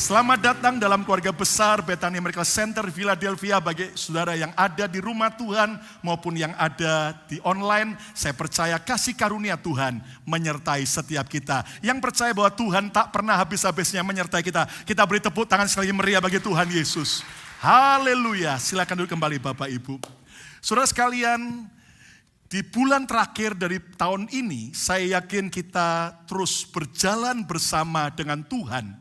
Selamat datang dalam keluarga besar Bethany Miracle Center Philadelphia. Bagi saudara yang ada di rumah Tuhan maupun yang ada di online, saya percaya kasih karunia Tuhan menyertai setiap kita. Yang percaya bahwa Tuhan tak pernah habis-habisnya menyertai kita. Kita beri tepuk tangan sekali meriah bagi Tuhan Yesus. Haleluya. Silakan duduk kembali Bapak Ibu. Saudara sekalian, di bulan terakhir dari tahun ini, saya yakin kita terus berjalan bersama dengan Tuhan.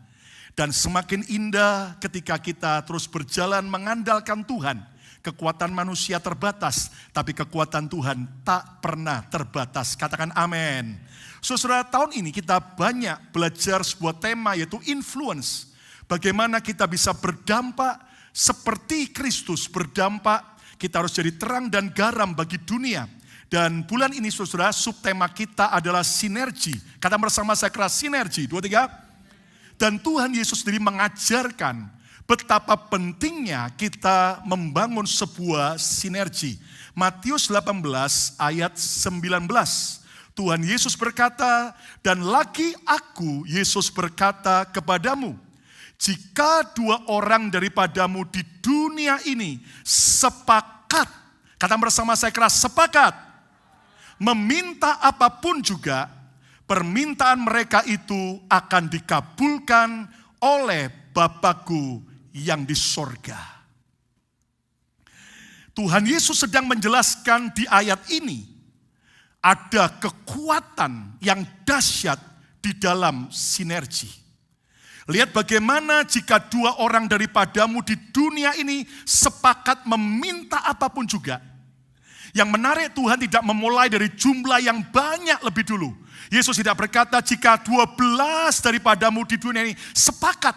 Dan semakin indah ketika kita terus berjalan mengandalkan Tuhan. Kekuatan manusia terbatas, tapi kekuatan Tuhan tak pernah terbatas. Katakan amin. Saudara, tahun ini kita banyak belajar sebuah tema yaitu influence. Bagaimana kita bisa berdampak seperti Kristus berdampak. Kita harus jadi terang dan garam bagi dunia. Dan bulan ini saudara, subtema kita adalah sinergi. Kata bersama saya keras, sinergi. 2, 3. Dan Tuhan Yesus sendiri mengajarkan betapa pentingnya kita membangun sebuah sinergi. Matius 18 ayat 19. Tuhan Yesus berkata, dan lagi aku, Yesus berkata kepadamu, jika 2 orang daripadamu di dunia ini sepakat, kata bersama saya keras, sepakat, meminta apapun juga, permintaan mereka itu akan dikabulkan oleh Bapakku yang di sorga. Tuhan Yesus sedang menjelaskan di ayat ini, ada kekuatan yang dahsyat di dalam sinergi. Lihat bagaimana jika 2 orang daripadamu di dunia ini sepakat meminta apapun juga. Yang menarik, Tuhan tidak memulai dari jumlah yang banyak lebih dulu. Yesus tidak berkata jika 12 daripadamu di dunia ini sepakat.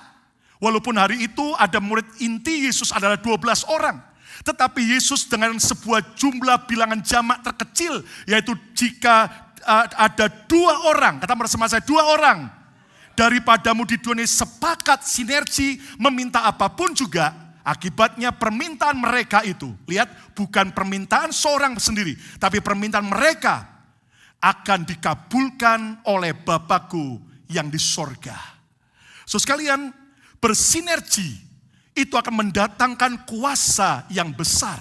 Walaupun hari itu ada murid inti Yesus adalah 12 orang. Tetapi Yesus dengan sebuah jumlah bilangan jamak terkecil. Yaitu jika ada 2 orang, kata bersama saya 2 orang. Daripadamu di dunia ini sepakat sinergi meminta apapun juga. Akibatnya permintaan mereka itu, lihat bukan permintaan seorang sendiri, tapi permintaan mereka akan dikabulkan oleh Bapakku yang di sorga. So sekalian, bersinergi itu akan mendatangkan kuasa yang besar.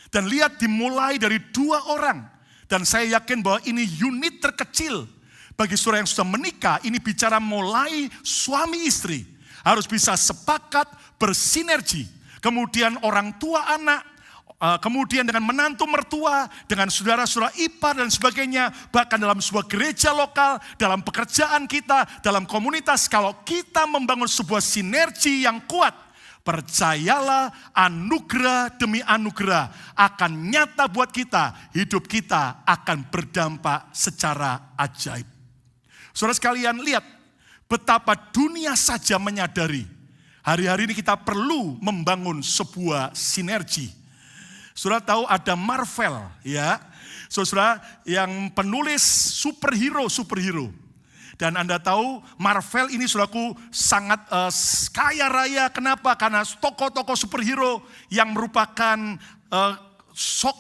Dan lihat dimulai dari 2 orang. Dan saya yakin bahwa ini unit terkecil bagi saudara yang sudah menikah. Ini bicara mulai suami istri. Harus bisa sepakat bersinergi. Kemudian orang tua anak, kemudian dengan menantu mertua, dengan saudara-saudara ipar dan sebagainya. Bahkan dalam sebuah gereja lokal, dalam pekerjaan kita, dalam komunitas. Kalau kita membangun sebuah sinergi yang kuat, percayalah anugerah demi anugerah akan nyata buat kita. Hidup kita akan berdampak secara ajaib. Saudara sekalian, lihat betapa dunia saja menyadari hari-hari ini kita perlu membangun sebuah sinergi. Saudara tahu ada Marvel, ya. Saudara yang penulis superhero. Dan Anda tahu Marvel ini saudaraku sangat kaya raya. Kenapa? Karena tokoh-tokoh superhero yang merupakan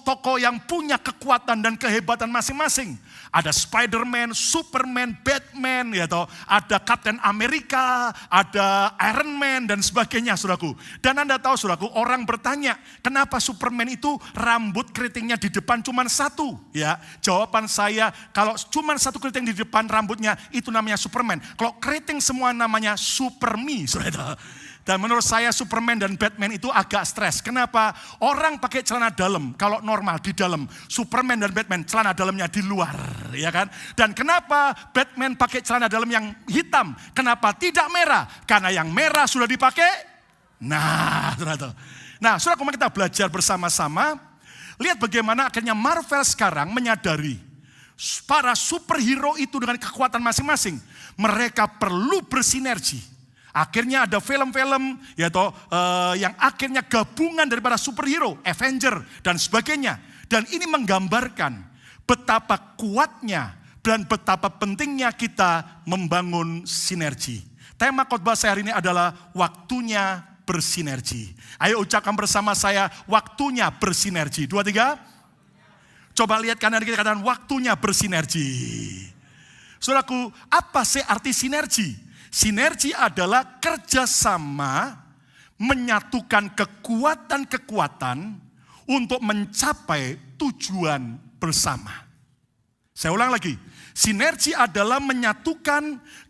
tokoh yang punya kekuatan dan kehebatan masing-masing. Ada Spider-Man, Superman, Batman, ya toh. Ada Captain America, ada Iron Man dan sebagainya, saudaraku. Dan Anda tahu, saudaraku, orang bertanya, kenapa Superman itu rambut keritingnya di depan cuma 1? Ya, jawaban saya, kalau cuma 1 keriting di depan rambutnya, itu namanya Superman. Kalau keriting semua namanya Superme, saudara. Dan menurut saya Superman dan Batman itu agak stres. Kenapa? Orang pakai celana dalam, kalau normal di dalam. Superman dan Batman celana dalamnya di luar, ya kan? Dan kenapa Batman pakai celana dalam yang hitam? Kenapa tidak merah? Karena yang merah sudah dipakai. Nah, saudara, kemarin kita belajar bersama-sama. Lihat bagaimana akhirnya Marvel sekarang menyadari para superhero itu dengan kekuatan masing-masing. Mereka perlu bersinergi. Akhirnya ada film-film yang akhirnya gabungan daripada superhero, Avenger dan sebagainya. Dan ini menggambarkan betapa kuatnya dan betapa pentingnya kita membangun sinergi. Tema khotbah saya hari ini adalah waktunya bersinergi. Ayo ucapkan bersama saya, waktunya bersinergi. 2, 3. Coba lihat kanan kiri, katakan waktunya bersinergi. Saudaraku, apa sih arti sinergi? Sinergi adalah kerjasama menyatukan kekuatan-kekuatan untuk mencapai tujuan bersama. Saya ulang lagi, sinergi adalah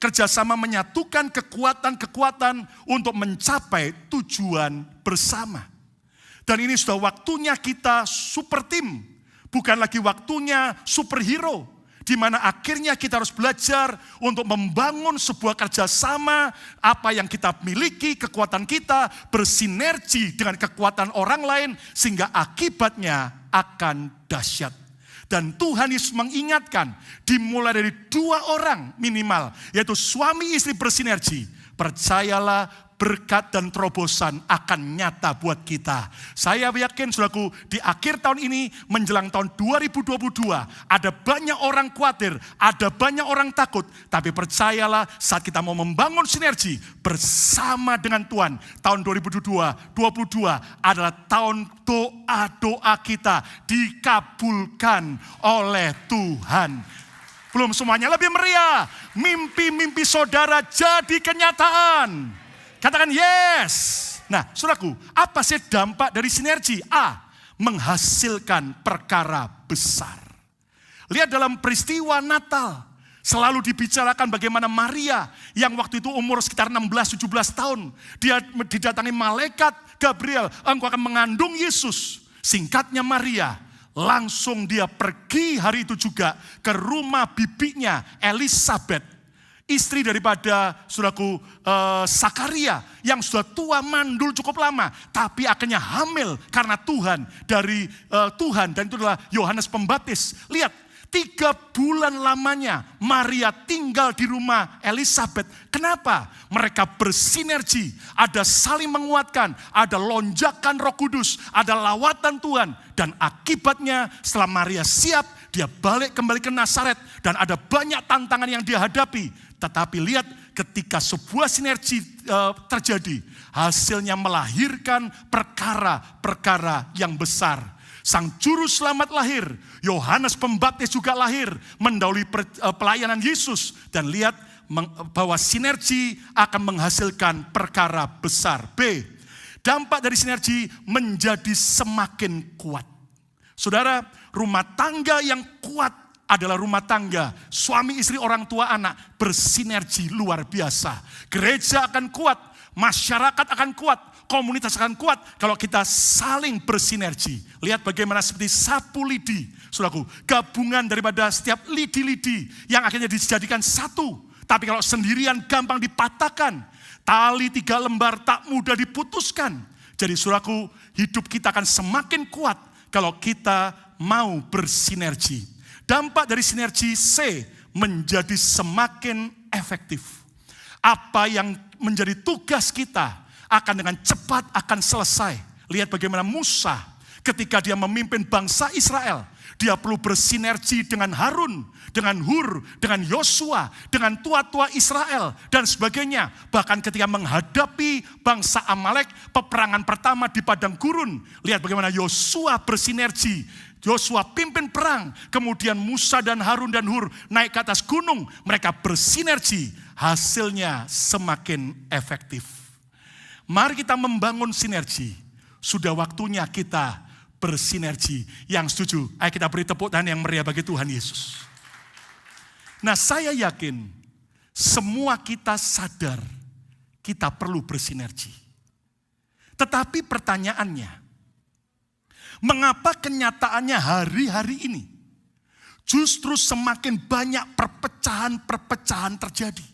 kerjasama menyatukan kekuatan-kekuatan untuk mencapai tujuan bersama. Dan ini sudah waktunya kita super tim, bukan lagi waktunya superhero, di mana akhirnya kita harus belajar untuk membangun sebuah kerjasama, apa yang kita miliki, kekuatan kita, bersinergi dengan kekuatan orang lain, sehingga akibatnya akan dahsyat. Dan Tuhan Yesus mengingatkan, dimulai dari 2 orang minimal, yaitu suami istri bersinergi. Percayalah, berkat dan terobosan akan nyata buat kita. Saya yakin, saudaraku, di akhir tahun ini menjelang tahun 2022, ada banyak orang khawatir, ada banyak orang takut. Tapi percayalah, saat kita mau membangun sinergi bersama dengan Tuhan, tahun 2022 adalah tahun doa-doa kita dikabulkan oleh Tuhan. Belum semuanya, lebih meriah. Mimpi-mimpi saudara jadi kenyataan. Katakan yes. Nah, saudaraku, apa sih dampak dari sinergi? A, menghasilkan perkara besar. Lihat dalam peristiwa Natal, selalu dibicarakan bagaimana Maria yang waktu itu umur sekitar 16-17 tahun. Dia didatangi malaikat Gabriel, engkau akan mengandung Yesus. Singkatnya Maria, langsung dia pergi hari itu juga ke rumah bibinya Elisabeth. Istri daripada saudaraku Sakaria yang sudah tua mandul cukup lama, tapi akhirnya hamil karena Tuhan dari Tuhan, dan itu adalah Yohanes Pembaptis. Lihat, 3 bulan lamanya Maria tinggal di rumah Elisabeth. Kenapa? Mereka bersinergi, ada saling menguatkan, ada lonjakan Roh Kudus, ada lawatan Tuhan, dan akibatnya setelah Maria siap, dia balik kembali ke Nazaret, dan ada banyak tantangan yang dia hadapi. Tetapi lihat, ketika sebuah sinergi terjadi, hasilnya melahirkan perkara-perkara yang besar. Sang juru selamat lahir, Yohanes Pembaptis juga lahir, mendahului pelayanan Yesus. Dan lihat bahwa sinergi akan menghasilkan perkara besar. B, dampak dari sinergi menjadi semakin kuat. Saudara, rumah tangga yang kuat adalah rumah tangga, suami istri, orang tua, anak, bersinergi luar biasa. Gereja akan kuat, masyarakat akan kuat, komunitas akan kuat kalau kita saling bersinergi. Lihat bagaimana seperti sapu lidi, saudaraku, gabungan daripada setiap lidi-lidi yang akhirnya dijadikan satu. Tapi kalau sendirian gampang dipatahkan, tali 3 lembar tak mudah diputuskan. Jadi saudaraku, hidup kita akan semakin kuat kalau kita mau bersinergi. Dampak dari sinergi C, menjadi semakin efektif. Apa yang menjadi tugas kita akan dengan cepat akan selesai. Lihat bagaimana Musa ketika dia memimpin bangsa Israel, dia perlu bersinergi dengan Harun, dengan Hur, dengan Yosua, dengan tua-tua Israel, dan sebagainya. Bahkan ketika menghadapi bangsa Amalek, peperangan pertama di padang gurun, lihat bagaimana Yosua bersinergi. Yosua pimpin perang, kemudian Musa dan Harun dan Hur naik ke atas gunung, mereka bersinergi, hasilnya semakin efektif. Mari kita membangun sinergi, sudah waktunya kita bersinergi. Yang setuju, ayo kita beri tepuk tangan yang meriah bagi Tuhan Yesus. Nah, saya yakin semua kita sadar kita perlu bersinergi. Tetapi pertanyaannya, mengapa kenyataannya hari-hari ini justru semakin banyak perpecahan-perpecahan terjadi?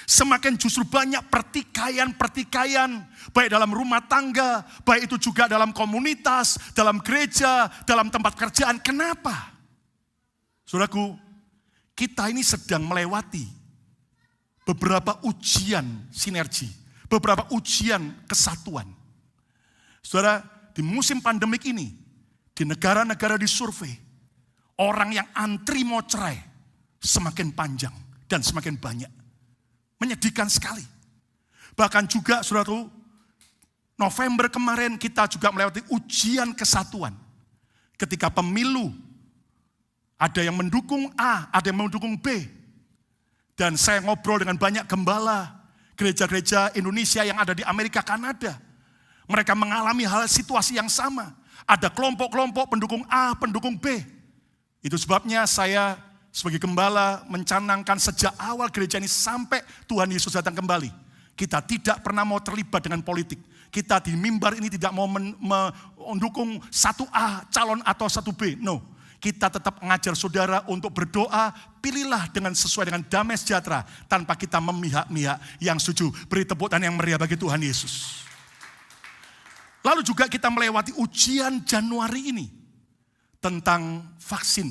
Semakin justru banyak pertikaian-pertikaian, baik dalam rumah tangga, baik itu juga dalam komunitas, dalam gereja, dalam tempat kerjaan. Kenapa? Saudaraku, kita ini sedang melewati beberapa ujian sinergi, beberapa ujian kesatuan. Saudara, di musim pandemik ini, di negara-negara disurvei, orang yang antri mau cerai semakin panjang dan semakin banyak. Menyedihkan sekali. Bahkan juga, saudara, November kemarin kita juga melewati ujian kesatuan. Ketika pemilu, ada yang mendukung A, ada yang mendukung B. Dan saya ngobrol dengan banyak gembala gereja-gereja Indonesia yang ada di Amerika, Kanada. Mereka mengalami hal situasi yang sama. Ada kelompok-kelompok pendukung A, pendukung B. Itu sebabnya saya sebagai gembala mencanangkan sejak awal gereja ini sampai Tuhan Yesus datang kembali. Kita tidak pernah mau terlibat dengan politik. Kita di mimbar ini tidak mau mendukung satu A calon atau satu B. No. Kita tetap mengajar saudara untuk berdoa, pilihlah dengan sesuai dengan damai sejahtera, tanpa kita memihak-mihak. Yang setuju, beri tepuk tangan yang meriah bagi Tuhan Yesus. Lalu juga kita melewati ujian Januari ini, tentang vaksin.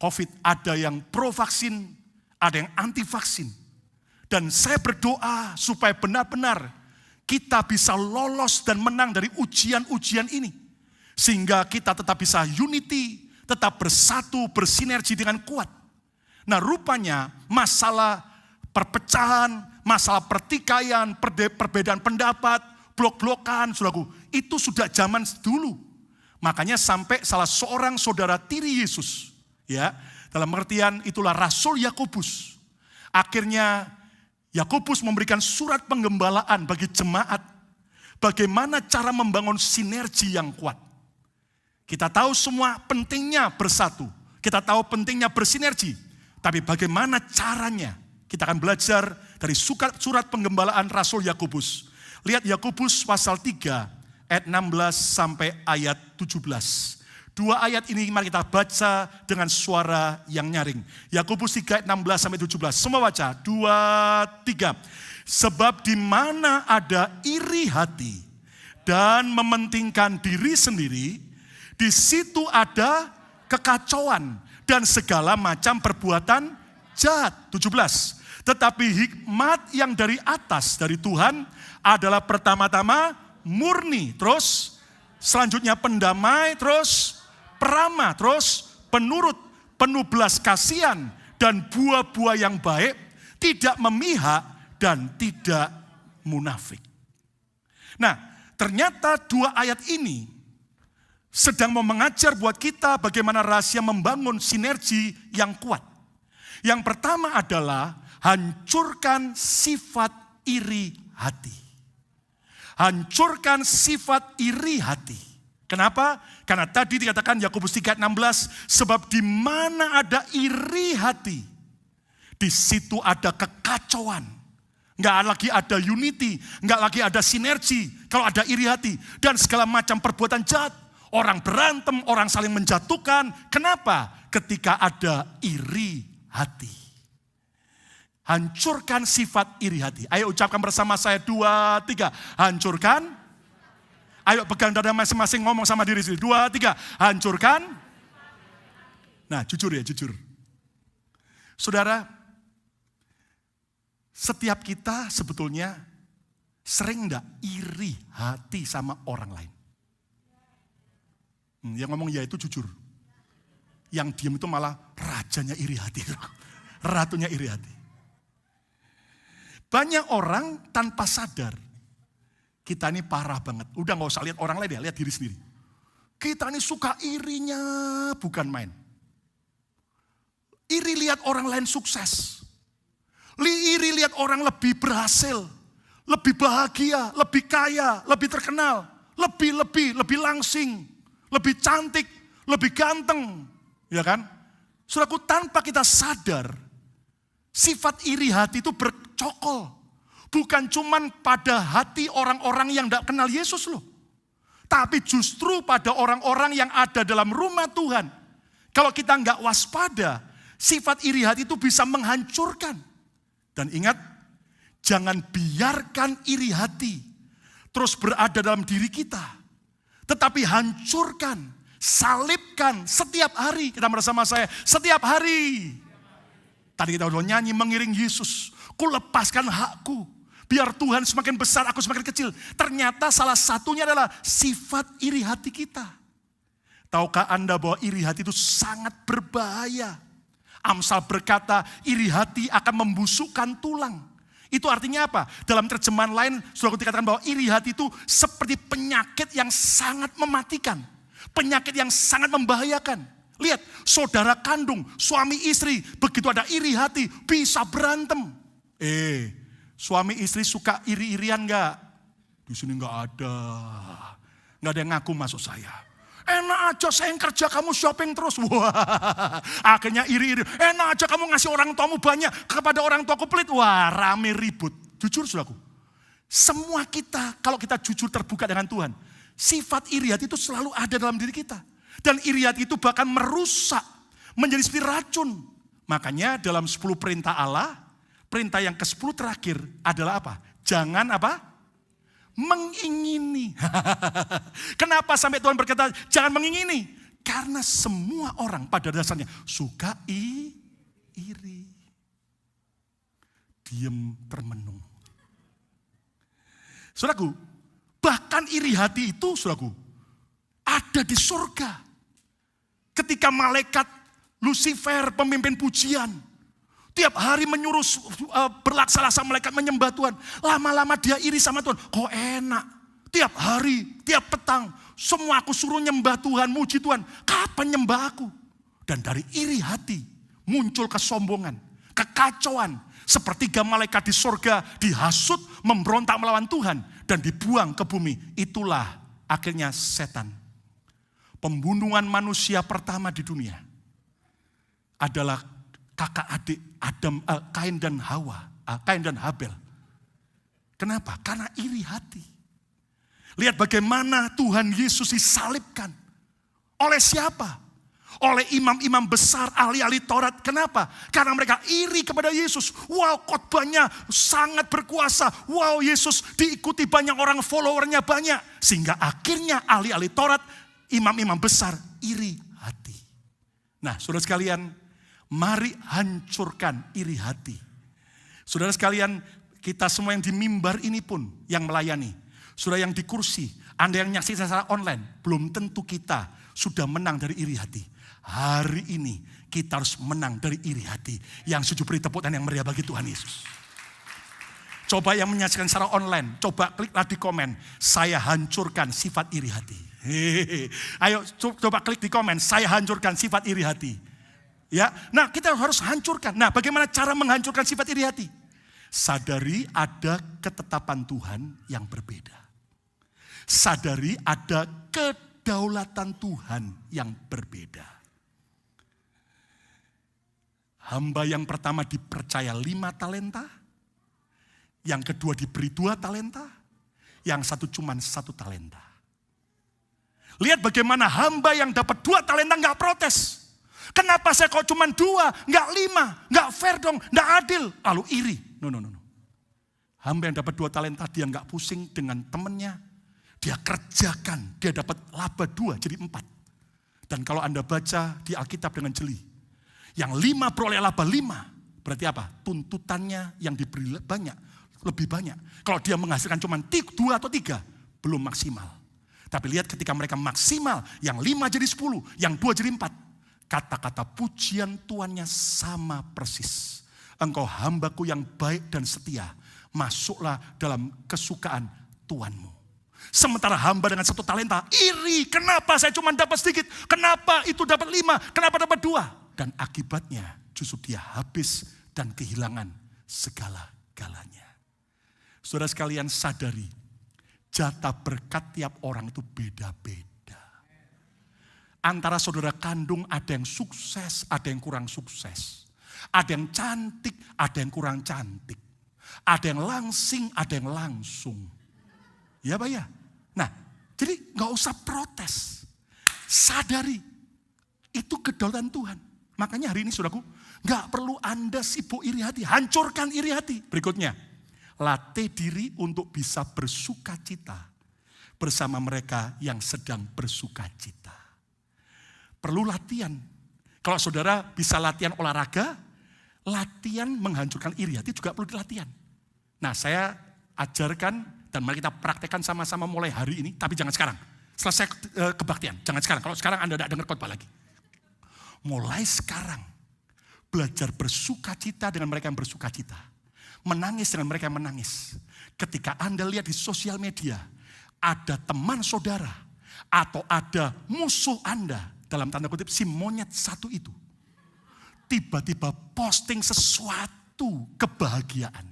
COVID, ada yang pro vaksin, ada yang anti vaksin. Dan saya berdoa supaya benar-benar kita bisa lolos dan menang dari ujian-ujian ini. Sehingga kita tetap bisa unity, tetap bersatu, bersinergi dengan kuat. Nah, rupanya masalah perpecahan, masalah pertikaian, perbedaan pendapat, blok-blokan, saudaraku, itu sudah zaman dulu. Makanya sampai salah seorang saudara tiri Yesus, ya, dalam pengertian itulah Rasul Yakobus. Akhirnya Yakobus memberikan surat penggembalaan bagi jemaat, bagaimana cara membangun sinergi yang kuat. Kita tahu semua pentingnya bersatu. Kita tahu pentingnya bersinergi. Tapi bagaimana caranya? Kita akan belajar dari surat penggembalaan Rasul Yakobus. Lihat Yakobus pasal 3 ayat 16 sampai ayat 17. Dua ayat ini mari kita baca dengan suara yang nyaring. Yakobus 3 ayat 16 sampai 17. Semua baca. 2, 3. Sebab di mana ada iri hati dan mementingkan diri sendiri, di situ ada kekacauan dan segala macam perbuatan jahat. 17. Tetapi hikmat yang dari atas, dari Tuhan, adalah pertama-tama murni. Terus selanjutnya pendamai, terus peramah, terus penurut, penuh belas kasihan, dan buah-buah yang baik, tidak memihak dan tidak munafik. Nah, ternyata dua ayat ini sedang mau mengajar buat kita bagaimana rahasia membangun sinergi yang kuat. Yang pertama adalah hancurkan sifat iri hati. Hancurkan sifat iri hati. Kenapa? Karena tadi dikatakan Yakobus 3 ayat 16, sebab di mana ada iri hati, di situ ada kekacauan. Enggak lagi ada unity, enggak lagi ada sinergi kalau ada iri hati dan segala macam perbuatan jahat. Orang berantem, orang saling menjatuhkan. Kenapa? Ketika ada iri hati. Hancurkan sifat iri hati. Ayo ucapkan bersama saya 2, 3. Hancurkan. Ayo pegang dada masing-masing, ngomong sama diri sendiri. 2, 3. Hancurkan. Nah, jujur ya, jujur. Saudara, setiap kita sebetulnya sering enggak iri hati sama orang lain? Yang ngomong ya itu jujur. Yang diam itu malah rajanya iri hati. Ratunya iri hati. Banyak orang tanpa sadar. Kita ini parah banget. Udah gak usah lihat orang lain ya, lihat diri sendiri. Kita ini suka irinya bukan main. Iri lihat orang lain sukses. Iri lihat orang lebih berhasil. Lebih bahagia, lebih kaya, lebih terkenal. Lebih langsing. Lebih cantik, lebih ganteng, ya kan? Saudaraku, tanpa kita sadar, sifat iri hati itu bercokol. Bukan cuman pada hati orang-orang yang tidak kenal Yesus loh. Tapi justru pada orang-orang yang ada dalam rumah Tuhan. Kalau kita nggak waspada, sifat iri hati itu bisa menghancurkan. Dan ingat, jangan biarkan iri hati terus berada dalam diri kita. Tetapi hancurkan, salibkan setiap hari. Kita bersama saya, setiap hari. Tadi kita udah nyanyi mengiring Yesus. Ku lepaskan hakku, biar Tuhan semakin besar, aku semakin kecil. Ternyata salah satunya adalah sifat iri hati kita. Tahukah Anda bahwa iri hati itu sangat berbahaya? Amsal berkata, iri hati akan membusukkan tulang. Itu artinya apa? Dalam terjemahan lain, sudah dikatakan bahwa iri hati itu seperti penyakit yang sangat mematikan. Penyakit yang sangat membahayakan. Lihat, saudara kandung, suami istri, begitu ada iri hati, bisa berantem. Suami istri suka iri-irian enggak? Di sini enggak ada. Enggak ada yang ngaku masuk saya. Enak aja saya yang kerja, kamu shopping terus. Wah, akhirnya iri-iri. Enak aja kamu ngasih orang tuamu banyak, kepada orang tuaku pelit. Wah, rame ribut. Jujur saudaraku, semua kita, kalau kita jujur terbuka dengan Tuhan, sifat iri hati itu selalu ada dalam diri kita. Dan iri hati itu bahkan merusak, menjadi seperti racun. Makanya dalam 10 perintah Allah, perintah yang ke-10 terakhir adalah apa? Jangan apa? Mengingini. Kenapa sampai Tuhan berkata jangan mengingini? Karena semua orang pada dasarnya suka iri. Diam termenung. Saudaraku, bahkan iri hati itu saudaraku, ada di surga. Ketika malaikat Lucifer, pemimpin pujian, tiap hari menyuruh berlaksana malaikat menyembah Tuhan. Lama-lama dia iri sama Tuhan. Kok enak? Tiap hari, tiap petang, semua aku suruh nyembah Tuhan, muji Tuhan. Kapan nyembah aku? Dan dari iri hati muncul kesombongan, kekacauan. Sepertiga malaikat di surga dihasut, memberontak melawan Tuhan. Dan dibuang ke bumi. Itulah akhirnya setan. Pembunuhan manusia pertama di dunia adalah kakak adik Adam, Kain dan Hawa, Kain dan Habel. Kenapa? Karena iri hati. Lihat bagaimana Tuhan Yesus disalibkan. Oleh siapa? Oleh imam-imam besar, ahli-ahli Taurat. Kenapa? Karena mereka iri kepada Yesus. Wow, khotbahnya sangat berkuasa. Wow, Yesus diikuti banyak orang, followernya banyak. Sehingga akhirnya ahli-ahli Taurat, imam-imam besar iri hati. Nah, saudara sekalian, mari hancurkan iri hati. Saudara sekalian, kita semua yang di mimbar ini pun yang melayani. Saudara yang di kursi, Anda yang nyaksikan secara online, belum tentu kita sudah menang dari iri hati. Hari ini kita harus menang dari iri hati. Yang setuju beri tepuk tangan yang meriah bagi Tuhan Yesus. Coba yang menyaksikan secara online, coba kliklah di komen, saya hancurkan sifat iri hati. Ayo coba klik di komen, saya hancurkan sifat iri hati. Ya, nah kita harus hancurkan. Nah, bagaimana cara menghancurkan sifat iri hati? Sadari ada ketetapan Tuhan yang berbeda. Sadari ada kedaulatan Tuhan yang berbeda. Hamba yang pertama dipercaya 5 talenta, yang kedua diberi 2 talenta, yang satu cuma 1 talenta. Lihat bagaimana hamba yang dapat 2 talenta nggak protes. Kenapa saya kok cuma 2, nggak 5, nggak fair dong, nggak adil. Lalu iri. No. Hamba yang dapat 2 talenta, dia nggak pusing dengan temannya. Dia kerjakan, dia dapat laba 2 jadi 4. Dan kalau Anda baca di Alkitab dengan jeli, yang 5 peroleh laba 5. Berarti apa? Tuntutannya yang diberi banyak, lebih banyak. Kalau dia menghasilkan cuma 2 atau 3, belum maksimal. Tapi lihat ketika mereka maksimal, yang 5 jadi 10, yang 2 jadi 4. Kata-kata pujian tuannya sama persis. Engkau hambaku yang baik dan setia, masuklah dalam kesukaan Tuanmu. Sementara hamba dengan 1 talenta, iri. Kenapa saya cuma dapat sedikit? Kenapa itu dapat 5? Kenapa dapat 2? Dan akibatnya justru dia habis dan kehilangan segala-galanya. Saudara sekalian sadari, jatah berkat tiap orang itu beda-beda. Antara saudara kandung ada yang sukses, ada yang kurang sukses. Ada yang cantik, ada yang kurang cantik. Ada yang langsing, ada yang langsung. Ya Pak ya? Nah, jadi gak usah protes. Sadari, itu kedaulatan Tuhan. Makanya hari ini saudaraku, gak perlu Anda sibuk iri hati. Hancurkan iri hati. Berikutnya. Latih diri untuk bisa bersuka cita bersama mereka yang sedang bersuka cita. Perlu latihan. Kalau saudara bisa latihan olahraga, latihan menghancurkan iri hati juga perlu dilatihan. Nah, saya ajarkan dan mari kita praktekkan sama-sama mulai hari ini, tapi jangan sekarang. Selesai kebaktian, jangan sekarang. Kalau sekarang Anda tidak dengar khotbah lagi. Mulai sekarang, belajar bersuka cita dengan mereka yang bersuka cita. Menangis dengan mereka yang menangis. Ketika Anda lihat di sosial media, ada teman saudara, atau ada musuh Anda dalam tanda kutip si monyet satu itu tiba-tiba posting sesuatu kebahagiaan.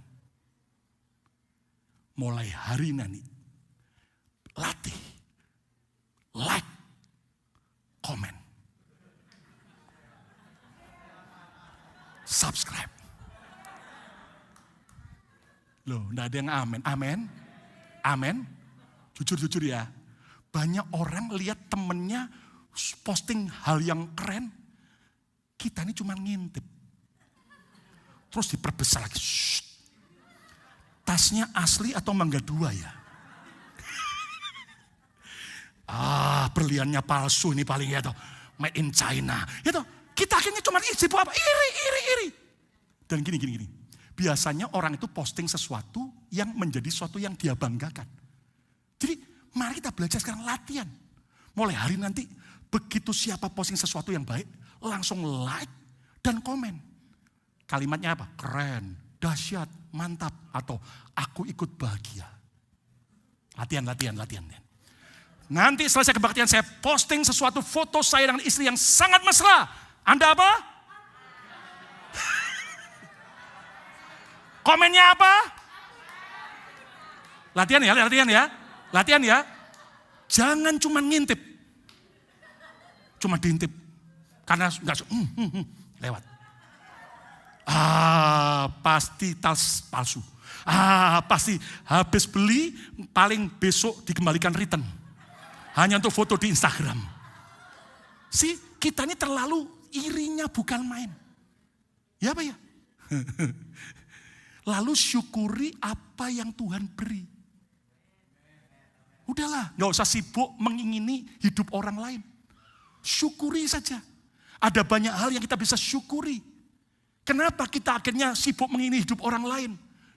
Mulai hari ini latih, like, komen, subscribe. Loh, enggak ada yang amin. Amin? Amin? Jujur-jujur ya. Banyak orang lihat temennya posting hal yang keren. Kita ini cuma ngintip. Terus diperbesar lagi. Shh. Tasnya asli atau mangga 2 ya? Berliannya palsu ini paling ya toh. Made in China. Ya toh, kita akhirnya cuma sibuk apa? Iri. Dan gini. Biasanya orang itu posting sesuatu yang menjadi sesuatu yang dia banggakan. Jadi mari kita belajar sekarang latihan. Mulai hari nanti begitu siapa posting sesuatu yang baik, langsung like dan komen. Kalimatnya apa? Keren, dahsyat, mantap, atau aku ikut bahagia. Latihan. Nanti selesai kebaktian saya posting sesuatu foto saya dengan istri yang sangat mesra. Anda apa? Komennya apa? Latihan ya. Jangan cuma ngintip. Cuma diintip. Karena enggak lewat. Pasti tas palsu. Pasti habis beli paling besok dikembalikan return. Hanya untuk foto di Instagram. Kita ini terlalu irinya bukan main. Ya apa ya? Lalu syukuri apa yang Tuhan beri. Udahlah, gak usah sibuk mengingini hidup orang lain. Syukuri saja. Ada banyak hal yang kita bisa syukuri. Kenapa kita akhirnya sibuk mengingini hidup orang lain?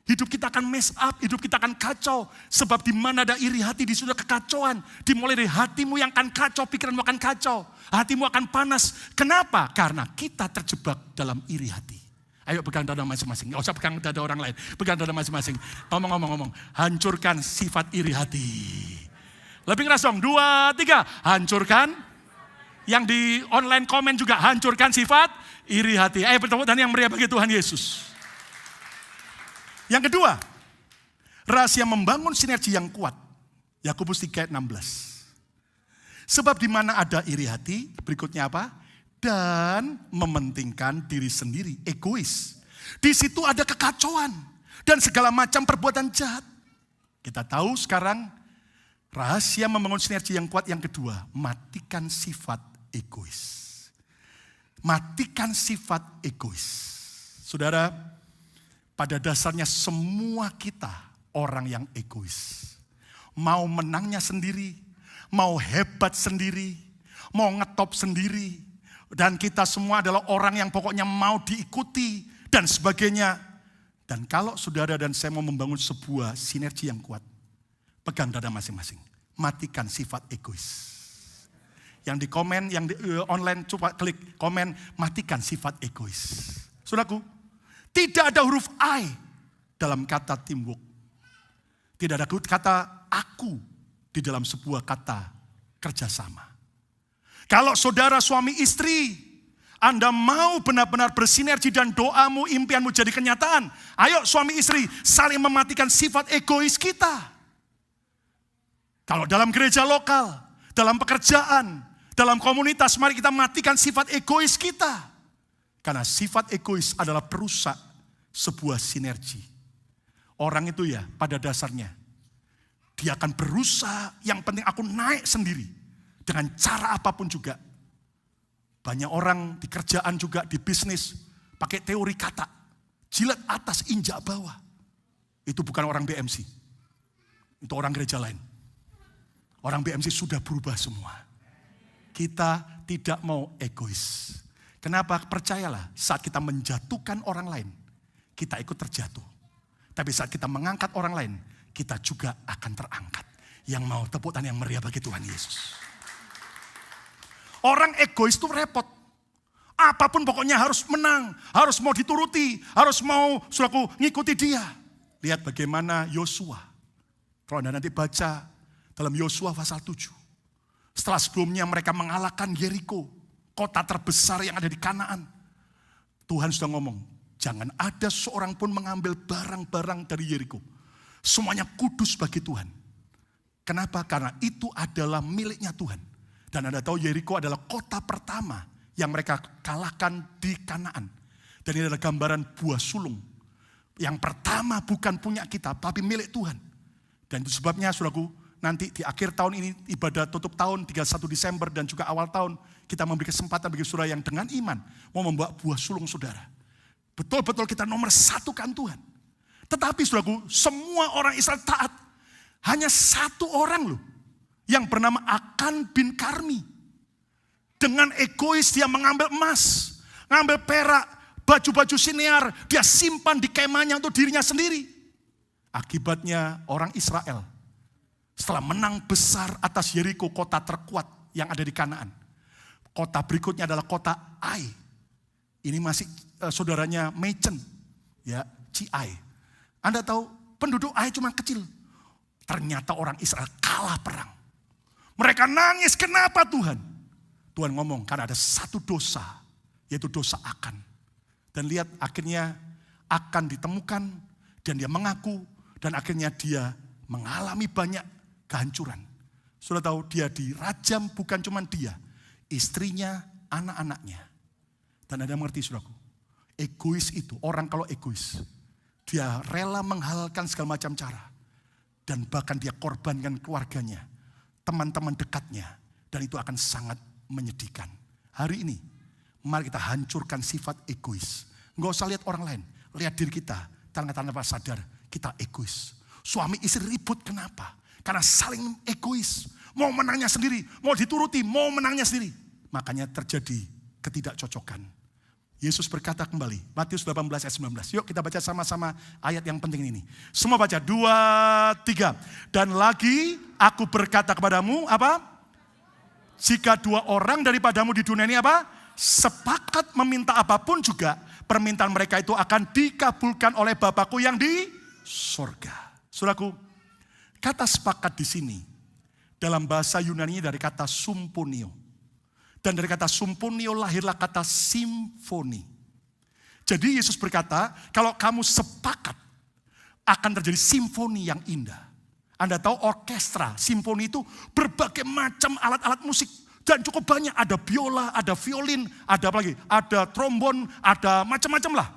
Hidup kita akan mess up, hidup kita akan kacau. Sebab di mana ada iri hati, di situ ada kekacauan. Dimulai dari hatimu yang akan kacau, pikiranmu akan kacau. Hatimu akan panas. Kenapa? Karena kita terjebak dalam iri hati. Ayo pegang dada masing-masing. Gak usah pegang dada orang lain. Pegang dada masing-masing. Ngomong. Hancurkan sifat iri hati. Lebih keras dong. 2, 3. Hancurkan. Yang di online komen juga. Hancurkan sifat iri hati. Ayo bertepuk tangan yang meriah bagi Tuhan Yesus. Yang kedua. Rahasia membangun sinergi yang kuat. Yakobus 3 ayat 16. Sebab di mana ada iri hati. Berikutnya apa? Dan mementingkan diri sendiri, egois. Di situ ada kekacauan dan segala macam perbuatan jahat. Kita tahu sekarang rahasia membangun sinergi yang kuat yang kedua, matikan sifat egois. Matikan sifat egois. Saudara, pada dasarnya semua kita orang yang egois. Mau menangnya sendiri, mau hebat sendiri, mau ngetop sendiri. Dan kita semua adalah orang yang pokoknya mau diikuti dan sebagainya. Dan kalau saudara dan saya mau membangun sebuah sinergi yang kuat, pegang dada masing-masing. Matikan sifat egois. Yang di komen, yang di online coba klik komen, matikan sifat egois. Saudaraku, tidak ada huruf I dalam kata teamwork. Tidak ada kata aku di dalam sebuah kata kerjasama. Kalau saudara suami istri, Anda mau benar-benar bersinergi dan doamu, impianmu jadi kenyataan. Ayo suami istri saling mematikan sifat egois kita. Kalau dalam gereja lokal, dalam pekerjaan, dalam komunitas, mari kita matikan sifat egois kita. Karena sifat egois adalah perusak sebuah sinergi. Orang itu ya pada dasarnya, dia akan berusaha, yang penting aku naik sendiri. Dengan cara apapun juga. Banyak orang di kerjaan juga, di bisnis, pakai teori kata. Jilat atas, injak bawah. Itu bukan orang BMC. Itu orang gereja lain. Orang BMC sudah berubah semua. Kita tidak mau egois. Kenapa? Percayalah, saat kita menjatuhkan orang lain, kita ikut terjatuh. Tapi saat kita mengangkat orang lain, kita juga akan terangkat. Yang mau tepuk tangan yang meriah bagi Tuhan Yesus. Orang egois itu repot. Apapun pokoknya harus menang, harus mau dituruti, harus mau saudaraku ngikuti dia. Lihat bagaimana Yosua. Kalau Anda nanti baca dalam Yosua pasal 7. Setelah sebelumnya mereka mengalahkan Yeriko, kota terbesar yang ada di Kanaan. Tuhan sudah ngomong, jangan ada seorang pun mengambil barang-barang dari Yeriko. Semuanya kudus bagi Tuhan. Kenapa? Karena itu adalah miliknya Tuhan. Dan Anda tahu Yeriko adalah kota pertama yang mereka kalahkan di Kanaan. Dan ini adalah gambaran buah sulung. Yang pertama bukan punya kita, tapi milik Tuhan. Dan itu sebabnya, saudaraku, nanti di akhir tahun ini, ibadah tutup tahun 31 Desember dan juga awal tahun, kita memberi kesempatan bagi saudara yang dengan iman mau membawa buah sulung saudara. Betul-betul kita nomor satukan Tuhan. Tetapi saudaraku, semua orang Israel taat. Hanya satu orang loh, yang bernama Akan bin Karmi. Dengan egois dia mengambil emas, mengambil perak, baju-baju sinear, dia simpan di kemahnya untuk dirinya sendiri. Akibatnya orang Israel setelah menang besar atas Yeriko, kota terkuat yang ada di Kanaan. Kota berikutnya adalah kota Ai. Ini masih saudaranya Machen, ya, Ci-Ai. Anda tahu penduduk Ai cuma kecil. Ternyata orang Israel kalah perang. Mereka nangis, kenapa Tuhan? Tuhan ngomong, karena ada satu dosa, yaitu dosa Akan. Dan lihat akhirnya Akan ditemukan dan dia mengaku dan akhirnya dia mengalami banyak kehancuran. Sudah tahu dia dirajam, bukan cuma dia, istrinya, anak-anaknya. Dan Anda mengerti saudaraku, egois itu, orang kalau egois, dia rela menghalalkan segala macam cara. Dan bahkan dia korbankan keluarganya, teman-teman dekatnya. Dan itu akan sangat menyedihkan. Hari ini, mari kita hancurkan sifat egois. Nggak usah lihat orang lain, lihat diri kita. Tanpa sadar, kita egois. Suami istri ribut, kenapa? Karena saling egois. Mau menangnya sendiri, mau dituruti, mau menangnya sendiri. Makanya terjadi ketidakcocokan. Yesus berkata kembali, Matius 18 ayat 19. Yuk kita baca sama-sama ayat yang penting ini. Semua baca, 2, 3. Dan lagi aku berkata kepadamu, apa? Jika 2 orang daripadamu di dunia ini apa? Sepakat meminta apapun juga, permintaan mereka itu akan dikabulkan oleh Bapakku yang di surga. Saudaraku, kata sepakat di sini dalam bahasa Yunani dari kata symphonio. Dan dari kata symphonio lahirlah kata simfoni. Jadi Yesus berkata, kalau kamu sepakat akan terjadi simfoni yang indah. Anda tahu orkestra, simfoni itu berbagai macam alat-alat musik. Dan cukup banyak, ada biola, ada violin, ada apa lagi? Ada trombon, ada macam-macam lah.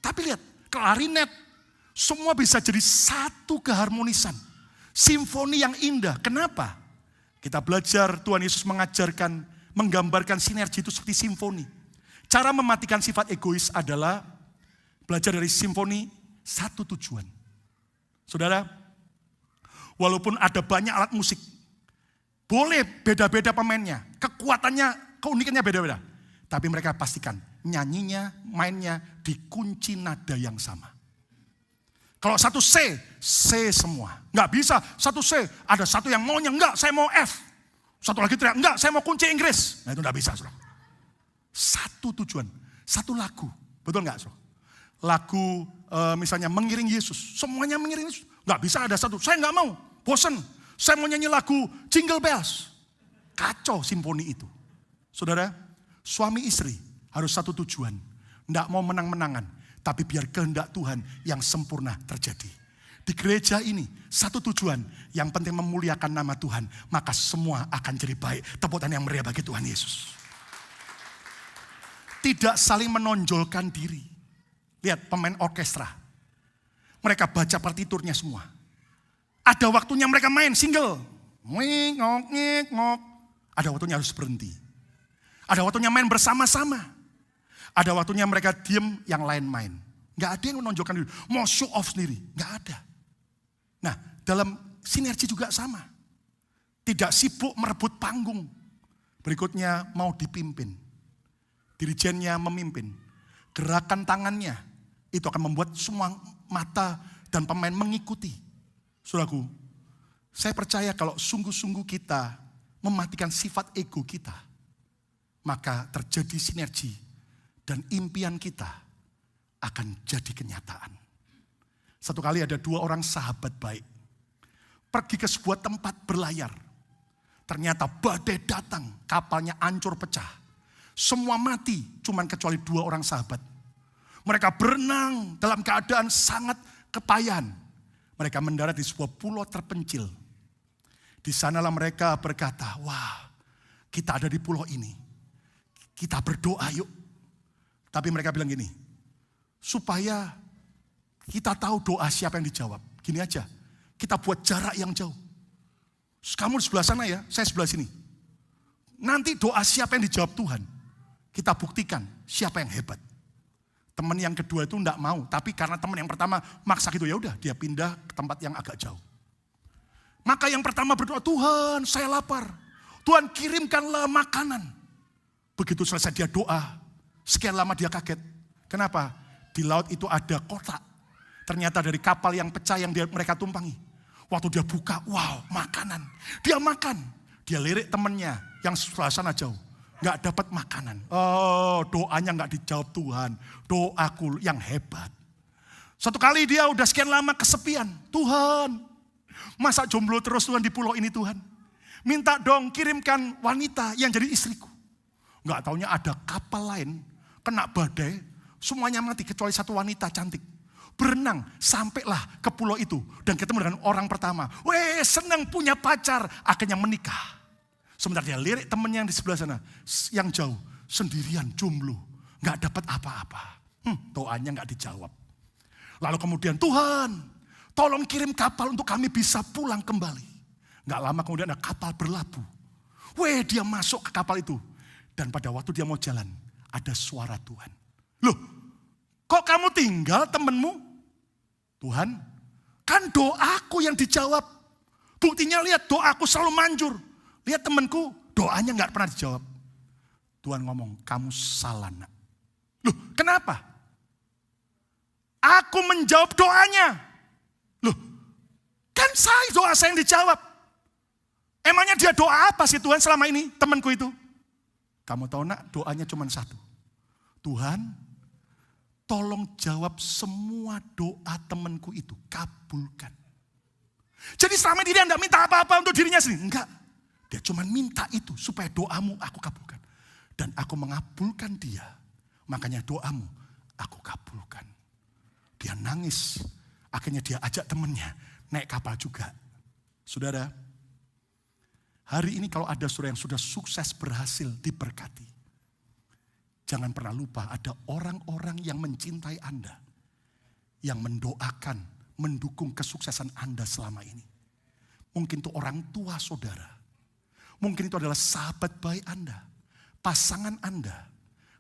Tapi lihat, klarinet, semua bisa jadi satu keharmonisan. Simfoni yang indah, kenapa? Kita belajar Tuhan Yesus mengajarkan, menggambarkan sinergi itu seperti simfoni. Cara mematikan sifat egois adalah belajar dari simfoni satu tujuan. Saudara, walaupun ada banyak alat musik, boleh beda-beda pemainnya, kekuatannya, keunikannya beda-beda. Tapi mereka pastikan nyanyinya, mainnya dikunci nada yang sama. Kalau satu C semua. Nggak bisa, satu C, ada satu yang maunya, enggak, saya mau F. Satu lagi teriak, enggak, saya mau kunci Inggris. Nah itu enggak bisa, saudara. Satu tujuan, satu lagu. Betul enggak, saudara? Lagu misalnya mengiring Yesus, semuanya mengiring Yesus. Enggak bisa ada satu, saya enggak mau, bosen. Saya mau nyanyi lagu Jingle Bells. Kacau simfoni itu. Saudara, suami istri harus satu tujuan. Enggak mau menang-menangan, tapi biar kehendak Tuhan yang sempurna terjadi. Di gereja ini, satu tujuan, yang penting memuliakan nama Tuhan, maka semua akan jadi baik. Tepuk tangan yang meriah bagi Tuhan Yesus. Tidak saling menonjolkan diri. Lihat pemain orkestra, mereka baca partiturnya semua. Ada waktunya mereka main single. Ngik, ngok, ngik, ngok. Ada waktunya harus berhenti. Ada waktunya main bersama-sama. Ada waktunya mereka diem, yang lain main. Gak ada yang menonjolkan diri, mau show off sendiri, gak ada. Nah, dalam sinergi juga sama. Tidak sibuk merebut panggung. Berikutnya mau dipimpin. Dirijennya memimpin. Gerakan tangannya itu akan membuat semua mata dan pemain mengikuti. Saudaraku, saya percaya kalau sungguh-sungguh kita mematikan sifat ego kita, maka terjadi sinergi dan impian kita akan jadi kenyataan. Satu kali ada 2 orang sahabat baik pergi ke sebuah tempat berlayar. Ternyata badai datang, kapalnya hancur pecah. Semua mati, cuman kecuali 2 orang sahabat. Mereka berenang dalam keadaan sangat kepayahan. Mereka mendarat di sebuah pulau terpencil. Di sanalah mereka berkata, wah, kita ada di pulau ini. Kita berdoa yuk. Tapi mereka bilang gini, supaya kita tahu doa siapa yang dijawab. Gini aja, kita buat jarak yang jauh. Kamu di sebelah sana ya, saya sebelah sini. Nanti doa siapa yang dijawab Tuhan, kita buktikan siapa yang hebat. Teman yang kedua itu enggak mau, tapi karena teman yang pertama maksa gitu, ya udah dia pindah ke tempat yang agak jauh. Maka yang pertama berdoa, Tuhan saya lapar. Tuhan kirimkanlah makanan. Begitu selesai dia doa, sekian lama dia kaget. Kenapa? Di laut itu ada kotak. Ternyata dari kapal yang pecah yang mereka tumpangi. Waktu dia buka, wow, makanan. Dia makan. Dia lirik temannya yang sebelah sana jauh. Gak dapat makanan. Oh, doanya gak dijawab Tuhan. Doaku yang hebat. Satu kali dia udah sekian lama kesepian. Tuhan, masa jomblo terus Tuhan di pulau ini Tuhan? Minta dong kirimkan wanita yang jadi istriku. Gak taunya ada kapal lain, kena badai, semuanya mati kecuali satu wanita cantik. Berenang, sampailah ke pulau itu. Dan ketemu dengan orang pertama. Weh, senang punya pacar. Akhirnya menikah. Sementara dia lirik temennya yang di sebelah sana. Yang jauh, sendirian, jomblo. Gak dapat apa-apa. Doanya gak dijawab. Lalu kemudian, Tuhan, tolong kirim kapal untuk kami bisa pulang kembali. Gak lama kemudian ada kapal berlabuh. Weh, dia masuk ke kapal itu. Dan pada waktu dia mau jalan, ada suara Tuhan. Loh, kok kamu tinggal temenmu? Tuhan, kan doaku yang dijawab. Buktinya lihat doaku selalu manjur. Lihat temanku, doanya gak pernah dijawab. Tuhan ngomong, kamu salah nak. Loh, kenapa? Aku menjawab doanya. Loh, kan doa saya yang dijawab. Emangnya dia doa apa sih Tuhan selama ini, temanku itu? Kamu tahu nak, doanya cuma satu. Tuhan, tolong jawab semua doa temanku itu, kabulkan. Jadi selama ini dia tidak minta apa-apa untuk dirinya sendiri. Enggak, dia cuma minta itu supaya doamu aku kabulkan. Dan aku mengabulkan dia, makanya doamu aku kabulkan. Dia nangis, akhirnya dia ajak temannya naik kapal juga. Saudara, hari ini kalau ada saudara yang sudah sukses berhasil diberkati, jangan pernah lupa ada orang-orang yang mencintai Anda. Yang mendoakan, mendukung kesuksesan Anda selama ini. Mungkin itu orang tua saudara. Mungkin itu adalah sahabat baik Anda. Pasangan Anda.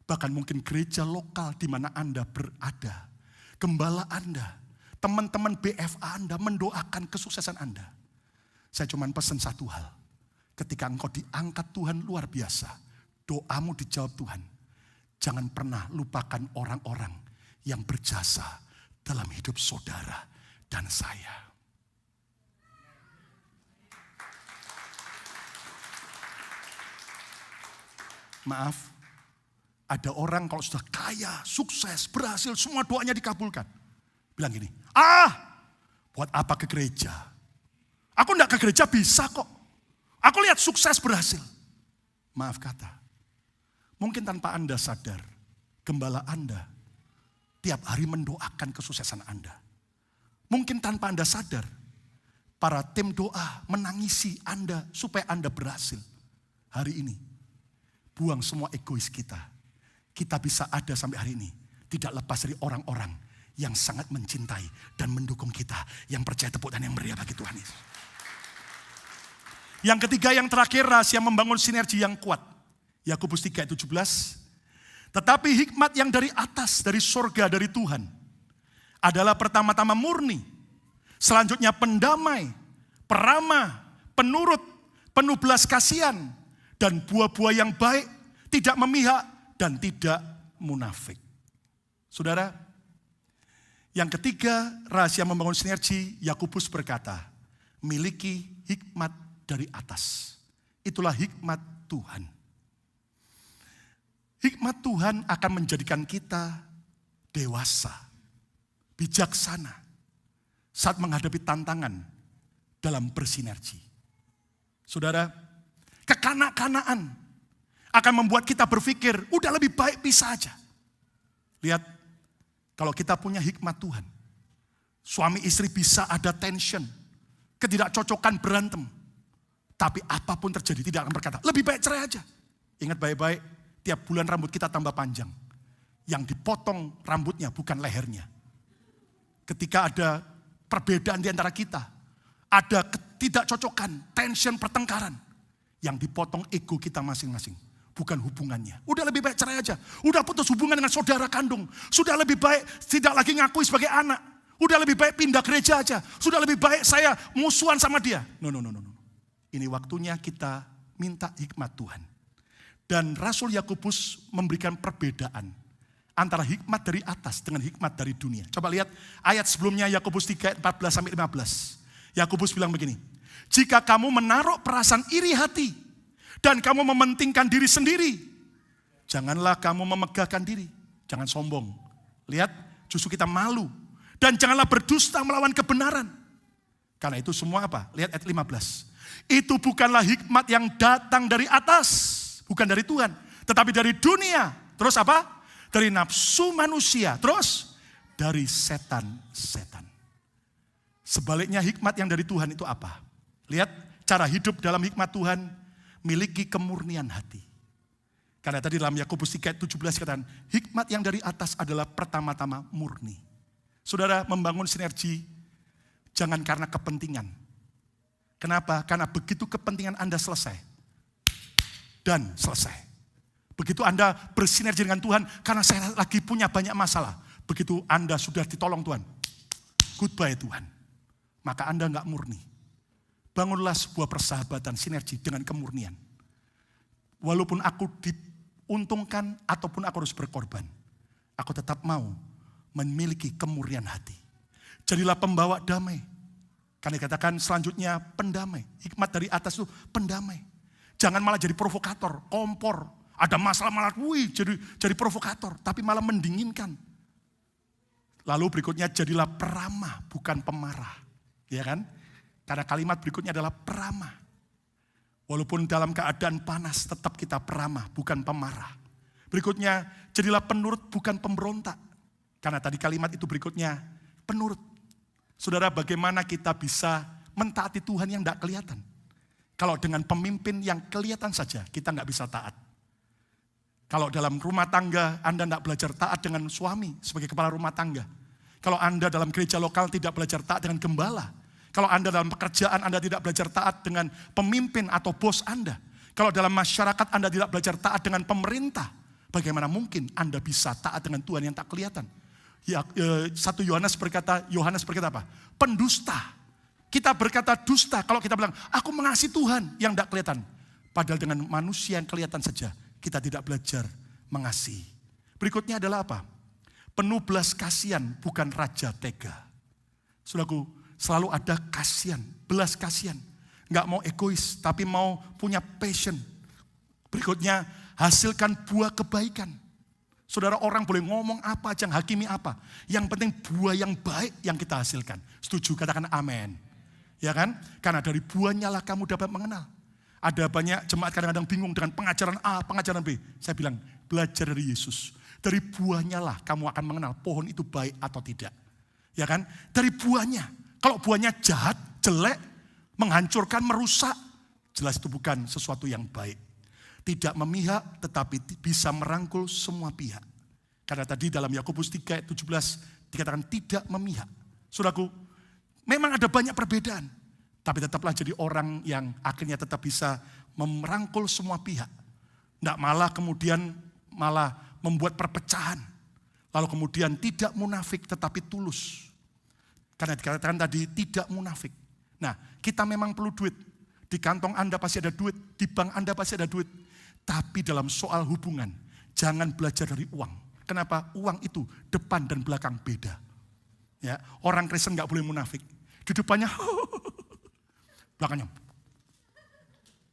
Bahkan mungkin gereja lokal di mana Anda berada. Gembala Anda. Teman-teman BFA Anda mendoakan kesuksesan Anda. Saya cuma pesan satu hal. Ketika engkau diangkat Tuhan luar biasa. Doamu dijawab Tuhan. Jangan pernah lupakan orang-orang yang berjasa dalam hidup saudara dan saya. Maaf, ada orang kalau sudah kaya, sukses, berhasil, semua doanya dikabulkan. Bilang gini, buat apa ke gereja? Aku enggak ke gereja bisa kok. Aku lihat sukses berhasil. Maaf kata. Mungkin tanpa Anda sadar, gembala Anda tiap hari mendoakan kesuksesan Anda. Mungkin tanpa Anda sadar, para tim doa menangisi Anda supaya Anda berhasil. Hari ini, buang semua egois kita. Kita bisa ada sampai hari ini, tidak lepas dari orang-orang yang sangat mencintai dan mendukung kita. Yang percaya tepuk dan yang meriah bagi Tuhan Yesus. Yang ketiga, yang terakhir, rahasia membangun sinergi yang kuat. Yakobus 3:17. Tetapi hikmat yang dari atas, dari surga, dari Tuhan adalah pertama-tama murni, selanjutnya pendamai, peramah, penurut, penuh belas kasihan, dan buah-buah yang baik, tidak memihak dan tidak munafik. Saudara, yang ketiga rahasia membangun sinergi, Yakobus berkata, miliki hikmat dari atas. Itulah hikmat Tuhan. Hikmat Tuhan akan menjadikan kita dewasa, bijaksana saat menghadapi tantangan dalam bersinergi. Saudara, kekanak-kanaan akan membuat kita berpikir, udah lebih baik pisah aja. Lihat, kalau kita punya hikmat Tuhan, suami istri bisa ada tension, ketidakcocokan, berantem. Tapi apapun terjadi tidak akan berkata, lebih baik cerai aja. Ingat baik-baik, tiap bulan rambut kita tambah panjang. Yang dipotong rambutnya bukan lehernya. Ketika ada perbedaan di antara kita, ada ketidakcocokan, tension, pertengkaran. Yang dipotong ego kita masing-masing, bukan hubungannya. Udah lebih baik cerai aja. Udah putus hubungan dengan saudara kandung. Sudah lebih baik tidak lagi ngakui sebagai anak. Udah lebih baik pindah gereja aja. Sudah lebih baik saya musuhan sama dia. No. Ini waktunya kita minta hikmat Tuhan. Dan Rasul Yakobus memberikan perbedaan antara hikmat dari atas dengan hikmat dari dunia. Coba lihat ayat sebelumnya Yakobus 3 14-15. Yakobus bilang begini, jika kamu menaruh perasaan iri hati dan kamu mementingkan diri sendiri, janganlah kamu memegahkan diri. Jangan sombong. Lihat, justru kita malu. Dan janganlah berdusta melawan kebenaran. Karena itu semua apa? Lihat ayat 15. Itu bukanlah hikmat yang datang dari atas. Bukan dari Tuhan. Tetapi dari dunia. Terus apa? Dari nafsu manusia. Terus dari setan-setan. Sebaliknya hikmat yang dari Tuhan itu apa? Lihat cara hidup dalam hikmat Tuhan. Miliki kemurnian hati. Karena tadi dalam Yakobus 3:17 katakan. Hikmat yang dari atas adalah pertama-tama murni. Saudara membangun sinergi jangan karena kepentingan. Kenapa? Karena begitu kepentingan Anda selesai. Dan selesai. Begitu Anda bersinergi dengan Tuhan, karena saya lagi punya banyak masalah. Begitu Anda sudah ditolong Tuhan. Goodbye Tuhan. Maka Anda enggak murni. Bangunlah sebuah persahabatan, sinergi dengan kemurnian. Walaupun aku diuntungkan ataupun aku harus berkorban. Aku tetap mau memiliki kemurnian hati. Jadilah pembawa damai. Karena dikatakan selanjutnya pendamai. Hikmat dari atas itu pendamai. Jangan malah jadi provokator, kompor. Ada masalah malah jadi provokator. Tapi malah mendinginkan. Lalu berikutnya jadilah peramah bukan pemarah. Ya kan? Karena kalimat berikutnya adalah peramah. Walaupun dalam keadaan panas tetap kita peramah bukan pemarah. Berikutnya jadilah penurut bukan pemberontak. Karena tadi kalimat itu berikutnya, penurut. Saudara, bagaimana kita bisa mentaati Tuhan yang tidak kelihatan? Kalau dengan pemimpin yang kelihatan saja, kita nggak bisa taat. Kalau dalam rumah tangga, Anda tidak belajar taat dengan suami sebagai kepala rumah tangga. Kalau Anda dalam gereja lokal tidak belajar taat dengan gembala. Kalau Anda dalam pekerjaan, Anda tidak belajar taat dengan pemimpin atau bos Anda. Kalau dalam masyarakat, Anda tidak belajar taat dengan pemerintah. Bagaimana mungkin Anda bisa taat dengan Tuhan yang tak kelihatan? Ya, 1 Yohanes berkata apa? Pendusta. Kita berkata dusta kalau kita bilang, aku mengasihi Tuhan yang tidak kelihatan. Padahal dengan manusia yang kelihatan saja, kita tidak belajar mengasihi. Berikutnya adalah apa? Penuh belas kasihan, bukan raja tega. Saudaraku, selalu ada kasihan, belas kasihan. Enggak mau egois, tapi mau punya passion. Berikutnya, hasilkan buah kebaikan. Saudara, orang boleh ngomong apa aja, hakimi apa. Yang penting buah yang baik yang kita hasilkan. Setuju? Katakan amin. Ya kan? Karena dari buahnya lah kamu dapat mengenal. Ada banyak jemaat kadang-kadang bingung dengan pengajaran A, pengajaran B. Saya bilang, belajar dari Yesus. Dari buahnya lah kamu akan mengenal pohon itu baik atau tidak. Ya kan? Dari buahnya. Kalau buahnya jahat, jelek, menghancurkan, merusak, jelas itu bukan sesuatu yang baik. Tidak memihak tetapi bisa merangkul semua pihak. Karena tadi dalam Yakobus 3:17 dikatakan tidak memihak. Saudaraku, memang ada banyak perbedaan. Tapi tetaplah jadi orang yang akhirnya tetap bisa merangkul semua pihak. Tidak malah kemudian membuat perpecahan. Lalu kemudian tidak munafik tetapi tulus. Karena dikatakan tadi tidak munafik. Nah, kita memang perlu duit. Di kantong Anda pasti ada duit, di bank Anda pasti ada duit. Tapi dalam soal hubungan, jangan belajar dari uang. Kenapa? Uang itu depan dan belakang beda. Ya, orang Kristen nggak boleh munafik. Di depannya, belakangnya.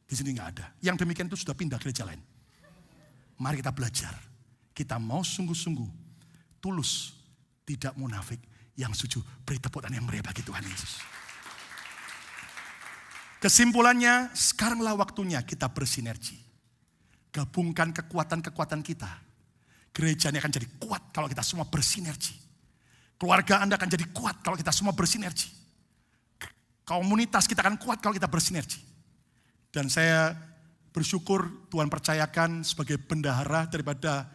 Di sini nggak ada. Yang demikian itu sudah pindah gereja lain. Mari kita belajar. Kita mau sungguh-sungguh, tulus, tidak munafik. Yang setuju, beri tepuk tangan yang meriah bagi Tuhan Yesus. Kesimpulannya, sekaranglah waktunya kita bersinergi. Gabungkan kekuatan-kekuatan kita. Gereja ini akan jadi kuat kalau kita semua bersinergi. Keluarga Anda akan jadi kuat kalau kita semua bersinergi. Komunitas kita akan kuat kalau kita bersinergi. Dan saya bersyukur Tuhan percayakan sebagai bendahara daripada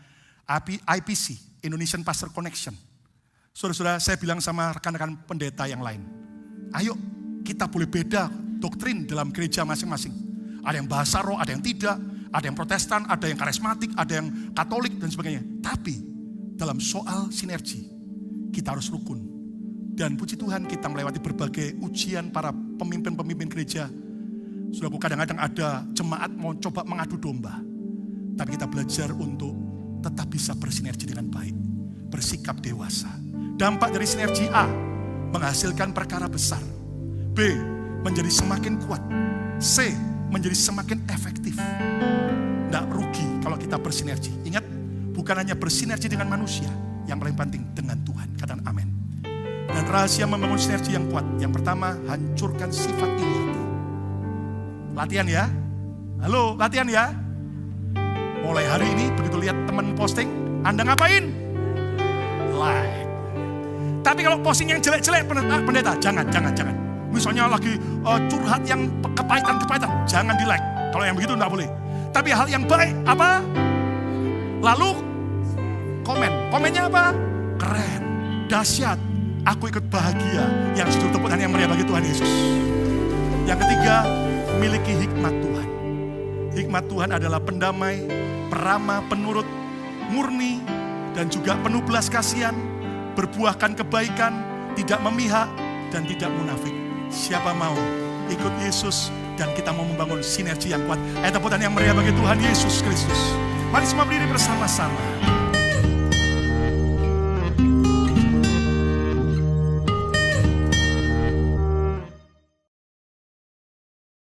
IPC, Indonesian Pastor Connection. Saudara-saudara, saya bilang sama rekan-rekan pendeta yang lain, ayo kita boleh beda doktrin dalam gereja masing-masing. Ada yang bahasa roh, ada yang tidak, ada yang protestan, ada yang karismatik, ada yang katolik dan sebagainya. Tapi dalam soal sinergi, kita harus rukun. Dan puji Tuhan kita melewati berbagai ujian para pemimpin-pemimpin gereja. Saudaraku, kadang-kadang ada jemaat mau coba mengadu domba. Tapi kita belajar untuk tetap bisa bersinergi dengan baik. Bersikap dewasa. Dampak dari sinergi A, menghasilkan perkara besar. B, menjadi semakin kuat. C, menjadi semakin efektif. Tidak rugi kalau kita bersinergi. Ingat, bukan hanya bersinergi dengan manusia. Yang paling penting dengan Tuhan. Katakan amin. Dan rahasia membangun sinergi yang kuat. Yang pertama, hancurkan sifat iri hati. Latihan ya. Halo, latihan ya. Mulai hari ini begitu lihat teman posting, Anda ngapain? Like. Tapi kalau posting yang jelek-jelek pendeta, jangan. Misalnya lagi curhat yang kepahitan, jangan di like. Kalau yang begitu enggak boleh. Tapi hal yang baik apa? Lalu komennya apa? Keren, dahsyat. Aku ikut bahagia. Yang setuju tepuk tangan yang meriah bagi Tuhan Yesus. Yang ketiga, miliki hikmat Tuhan. Hikmat Tuhan adalah pendamai, peramah, penurut, murni, dan juga penuh belas kasihan, berbuahkan kebaikan, tidak memihak, dan tidak munafik. Siapa mau ikut Yesus dan kita mau membangun sinergi yang kuat? Tepuk tangan yang meriah bagi Tuhan Yesus Kristus. Mari semua berdiri bersama-sama.